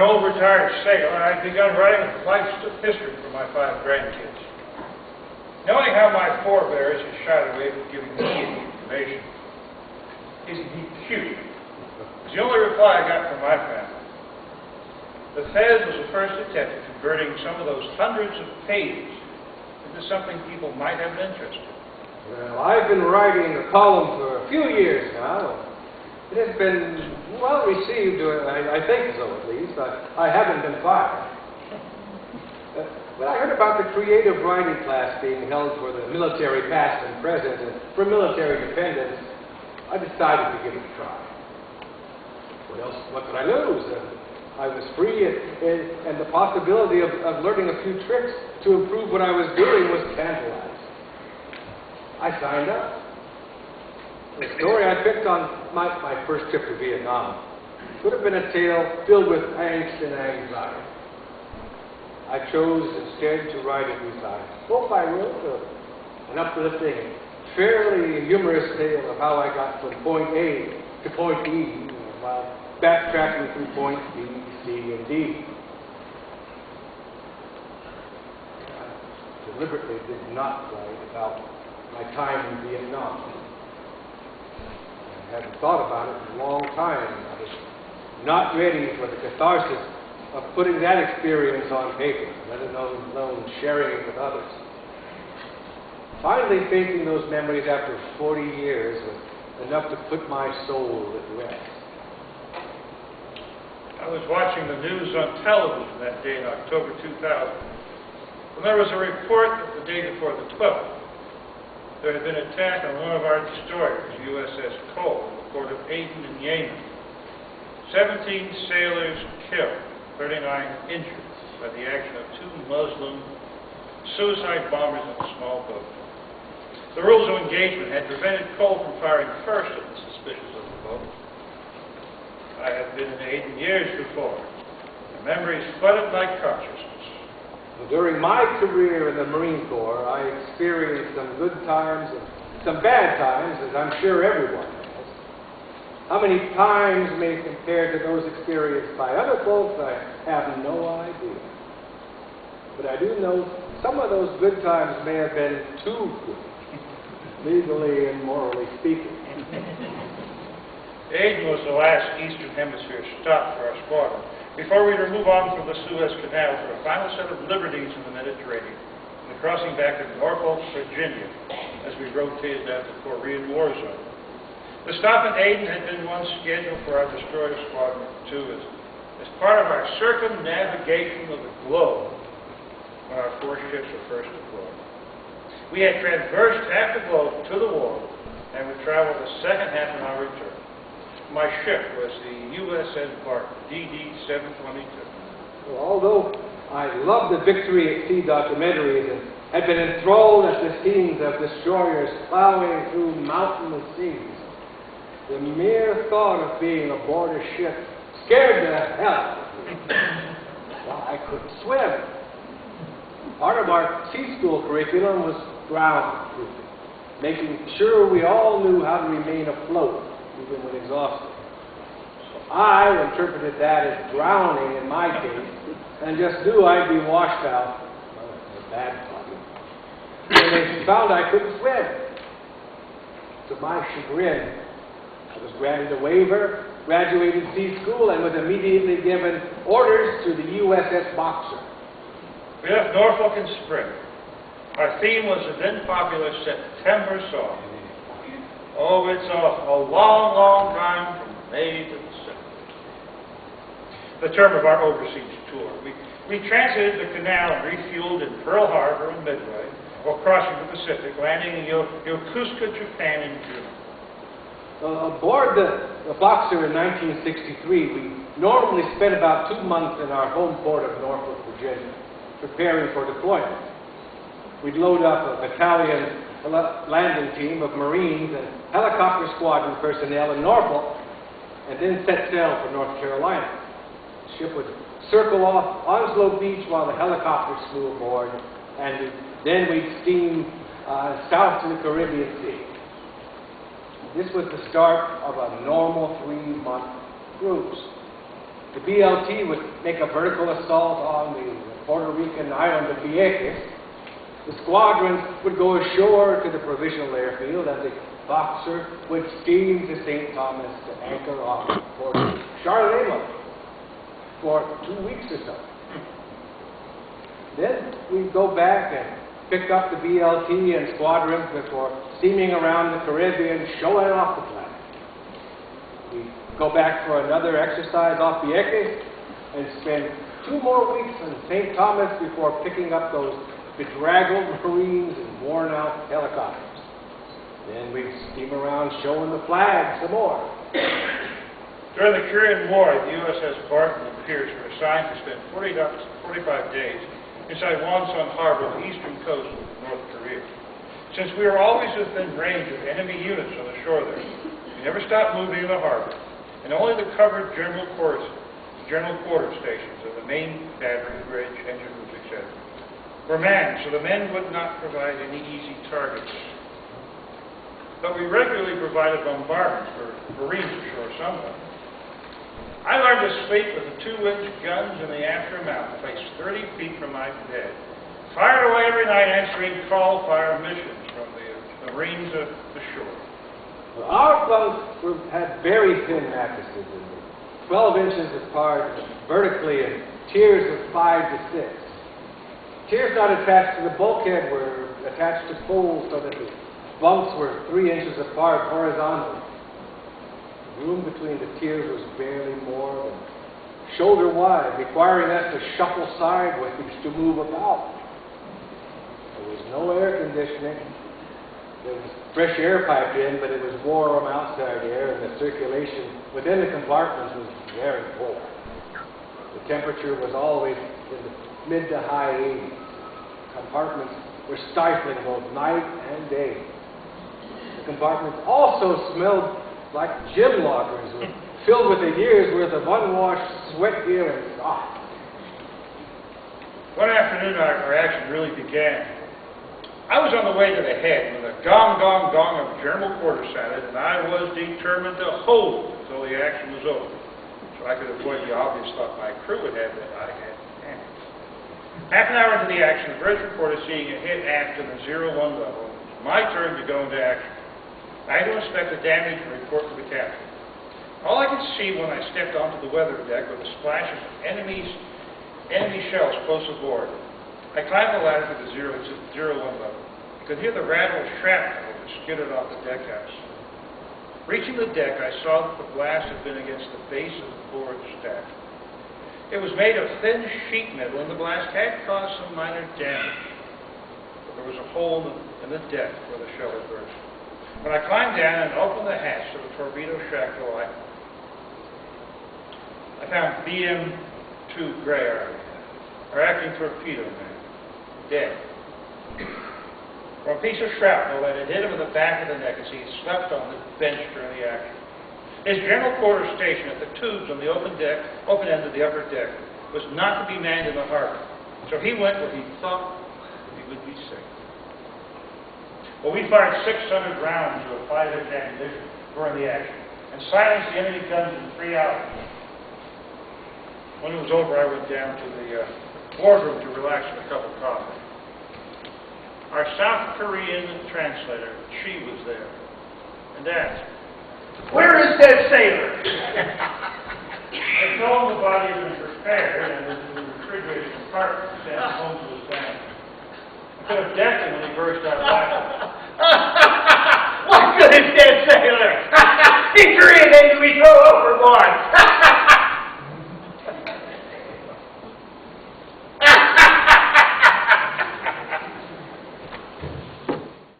old retired sailor, I'd begun writing life's history for my 5 grandkids. Knowing how my forebears had shied away from giving me any information, isn't he cute? Was the only reply I got from my family. The Fez was the first attempt at converting some of those hundreds of pages into something people might have an interest in. Well, I've been writing a column for a few years now. It has been well received, I think so at least. I haven't been fired. When I heard about the creative writing class being held for the military past and present and for military dependents, I decided to give it a try. What could I lose? I was free, and the possibility of learning a few tricks to improve what I was doing was tantalizing. I signed up. The story I picked on my first trip to Vietnam would have been a tale filled with angst and anxiety. I chose instead to write a design. I wrote an uplifting, fairly humorous tale of how I got from point A to point E while backtracking through points B, C, and D. I deliberately did not write about my time in Vietnam. I hadn't thought about it in a long time. I was not ready for the catharsis of putting that experience on paper, let alone sharing it with others. Finally facing those memories after 40 years was enough to put my soul at rest. I was watching the news on television that day in October 2000, when there was a report that the day before the 12th, there had been an attack on one of our destroyers, USS Cole, in the port of Aden in Yemen. 17 sailors killed, 39 injured by the action of 2 Muslim suicide bombers in a small boat. The rules of engagement had prevented Cole from firing first at the suspicious of the boat. I had been in Aden years before. The memories flooded my consciousness. During my career in the Marine Corps, I experienced some good times and some bad times, as I'm sure everyone has. How many times may compare to those experienced by other folks, I have no idea. But I do know some of those good times may have been too good, legally and morally speaking. Aden was the last Eastern Hemisphere stop for our squadron, before we were to move on from the Suez Canal for a final set of liberties in the Mediterranean, and the crossing back to Norfolk, Virginia, as we rotated out the Korean War zone. The stop in Aden had been one scheduled for our destroyer squadron 2 as part of our circumnavigation of the globe when our 4 ships were first deployed. We had traversed half the globe to the war and would travel the second half on our return. My ship was the USS Barton, DD-722. Well, although I loved the Victory at Sea documentaries and had been enthralled at the scenes of destroyers plowing through mountainous seas, the mere thought of being aboard a ship scared the hell out of me. Well, I couldn't swim. Part of our sea school curriculum was ground proofing, making sure we all knew how to remain afloat even when exhausted. So I interpreted that as drowning in my case, and just knew I'd be washed out. Well, that's a bad problem. When they found I couldn't swim, to my chagrin, I was granted a waiver, graduated sea school, and was immediately given orders to the USS Boxer. We left Norfolk in spring. Our theme was the then popular September song. Oh, it's a long, long time from May to December. The term of our overseas tour. We transited the canal and refueled in Pearl Harbor and Midway, while crossing the Pacific, landing in Yokosuka, Japan in June. Aboard the Boxer in 1963, we normally spent about 2 months in our home port of Norfolk, Virginia, preparing for deployment. We'd load up a battalion landing team of Marines and helicopter squadron personnel in Norfolk, and then set sail for North Carolina. The ship would circle off Onslow Beach while the helicopters flew aboard, and then we'd steam south to the Caribbean Sea. This was the start of a normal 3-month cruise. the BLT would make a vertical assault on the Puerto Rican island of Vieques. The squadrons would go ashore to the provisional airfield, and the Boxer would steam to St. Thomas to anchor off Port Charlemagne for 2 weeks or so. Then we'd go back and pick up the BLT and squadrons before steaming around the Caribbean, showing off the flag. We'd go back for another exercise off Vieques and spend 2 more weeks in St. Thomas before picking up those bedraggled Marines and worn-out helicopters. Then we'd steam around showing the flag some more. During the Korean War, the USS Barton and Pierce were assigned to spend 45 days inside Wonsan Harbor on the eastern coast of North Korea. Since we were always within range of enemy units on the shore there, we never stopped moving in the harbor, and only the covered general quarter stations of the main battery, bridge, engine rooms, etc. were manned, so the men would not provide any easy targets. But we regularly provided bombardment for Marines ashore somewhere. I learned to sleep with the 2-inch guns in the aftermount, placed 30 feet from my bed. Fired away every night, answering call fire missions from the Marines ashore. Well, our bunks had very thin mattresses, 12 inches apart, vertically in tiers of 5 to 6. Tiers not attached to the bulkhead were attached to poles so that the bunks were 3 inches apart horizontally. The room between the tiers was barely more than shoulder wide, requiring us to shuffle sideways to move about. There was no air conditioning. There was fresh air piped in, but it was warm outside air, and the circulation within the compartments was very poor. The temperature was always in the mid to high 80s. Compartments were stifling both night and day. The compartments also smelled like gym lockers, filled with a year's worth of unwashed sweat gear and socks. One afternoon, our action really began. I was on the way to the head when the gong, gong, gong of general quarters sounded, and I was determined to hold until the action was over, so I could avoid the obvious thought my crew would have that I had panicked. Half an hour into the action, the bridge reported seeing a hit aft to the 0-1 level. It was my turn to go into action. I had to inspect the damage and report to the captain. All I could see when I stepped onto the weather deck were the splashes of enemy shells close aboard. I climbed the ladder to the 0-1 level. I could hear the rattle of shrapnel that skidded off the deckhouse. Reaching the deck, I saw that the blast had been against the base of the forward stack. It was made of thin sheet metal, and the blast had caused some minor damage. But there was a hole in the deck where the shell had burst. When I climbed down and opened the hatch to the torpedo shack door, I found BM-2 Gray, our acting torpedo man, dead. From a piece of shrapnel that had hit him in the back of the neck as he slept on the bench during the action. His general quarters station at the tubes on the open end of the upper deck was not to be manned in the harbor, so he went where he thought he would be safe. Well, we fired 600 rounds of 5-inch ammunition during the action and silenced the enemy guns in 3 hours. When it was over, I went down to the wardroom to relax with a cup of coffee. Our South Korean translator, she was there, and asked, "Where is that sailor?" I told him the body had been prepared and was in the refrigerated compartment sent home to his family. I could have decked him when he burst out laughing.